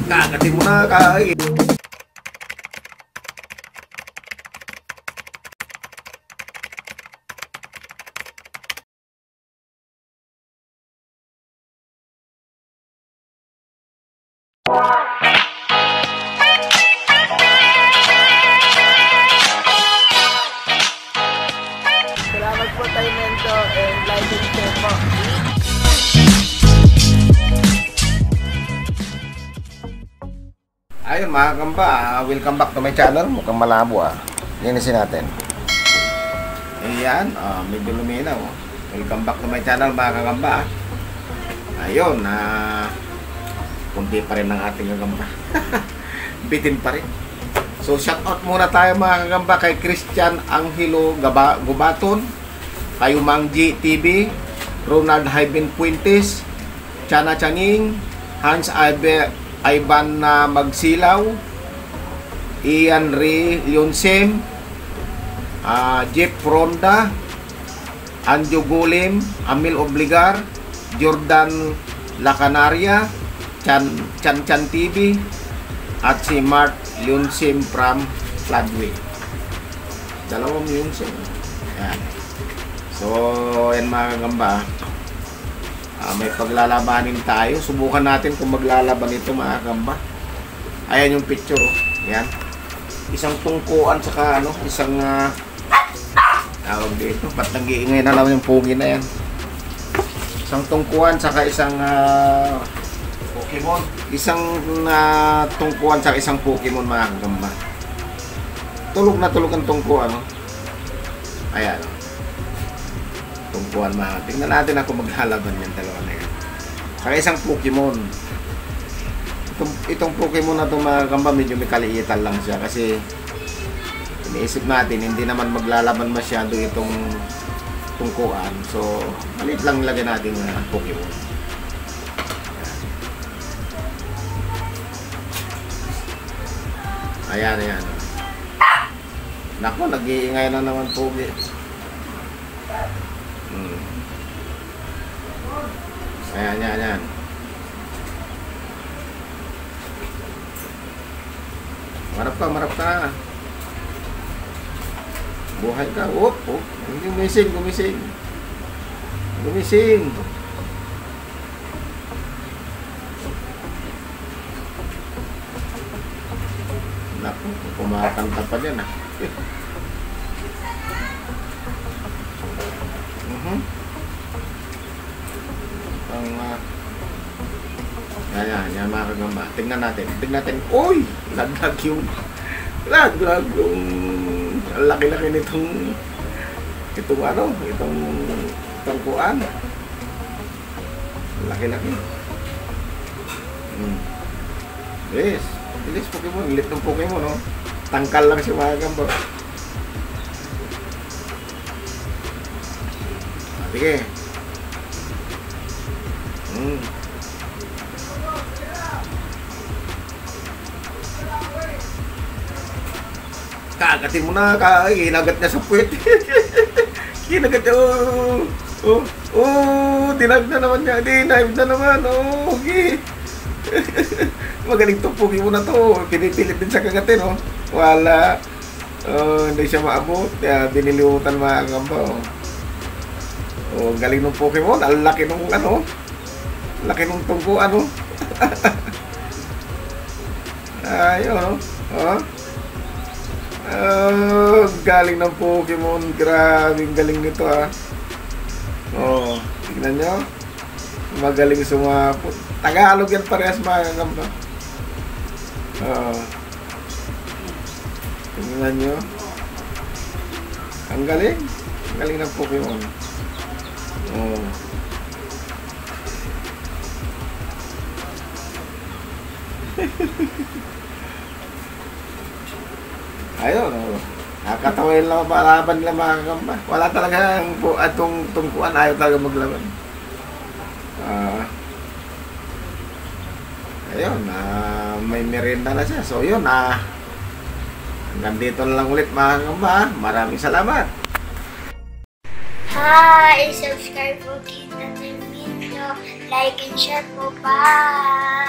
Kagatin mo na, kagay. Salamat po tayo Mento and like and share po. Ayun mga kamba, welcome back to my channel. Mukhang malabo linisin natin. Ayan, medyo luminaw. Welcome back to my channel mga kagamba. Ayun, kunti pa rin ang ating kagamba. Bitin pa rin. So shout out muna tayo mga kagamba kay Christian Angelo Gubaton, kay Mang G TV, Ronald Hyben Puentes, Chana Chaning, Hans Ivan Magsilaw, Ian Ray Leonsem, Jeff Ronda, Anjo Golem, Amil Obligar, Jordan Lacanaria, Chan TV, at si Mark Leonsem from Floodway. Dalawang Leonsem. Ayan. So, yan mga kagamba. May paglalabanin tayo. Subukan natin kung maglalaban ito mga kagamba. Ayan yung picture. Yan. Isang tungkuan saka isang tawag dito. Ba't nag-iingay na lang yung pugi na yan. Isang tungkuan saka isang Pokemon. Isang tungkuan saka isang Pokemon mga kagamba. Tulog na tulog ang tungkuan. Ayan. Tungkuan mga. Tingnan natin ako maglalaban yan dalawa na yan. Saka isang Pokemon. Itong Pokemon na itong mga kagamba medyo may kaliitan lang siya kasi iniisip natin hindi naman maglalaban masyado itong tungkuan. So maliit lang lagyan natin Pokemon. Ayan, ayan. Naku, nag-iingay na naman Pogi. Ayan, ayan, ayan. Marap ka. Buhay ka. Gumising. Naku, kumakanta pa dyan Yan mga kagamba. Tingnan natin. Uy! Laglag yung ang laki-laki nitong tangkuan. Laki-laki. Bilis Pokemon. Lit ng Pokemon, Tangkal lang si mga kagamba. Sige. Kagatin mo na, kinagat niya sa puwet. Kinagat niya, dinag na naman niya, dinive na naman, okay. Magaling itong Pokemon na to, pinipilit din sa kagatin, wala, hindi siya maabot, kaya dinilimutan mga kagamba, galing ng Pokemon, ang laki nung laki nung tungkuan, ayun, galing ng Pokemon. Grabe, galing nito tignan nyo. Magaling sumapot. Tagalog yan parehas mga kagamba. Tignan nyo. Ang galing. Ang galing ng Pokemon. Ayun, nakakatawain lang laban nila mga kagamba. Wala talaga atong tungkuan, ayaw talaga maglaban. Ayun, may merienda na siya. So yun, hanggang dito na lang ulit mga kagamba. Maraming salamat. Hi! Subscribe po kita ng video. Like and share po. Bye!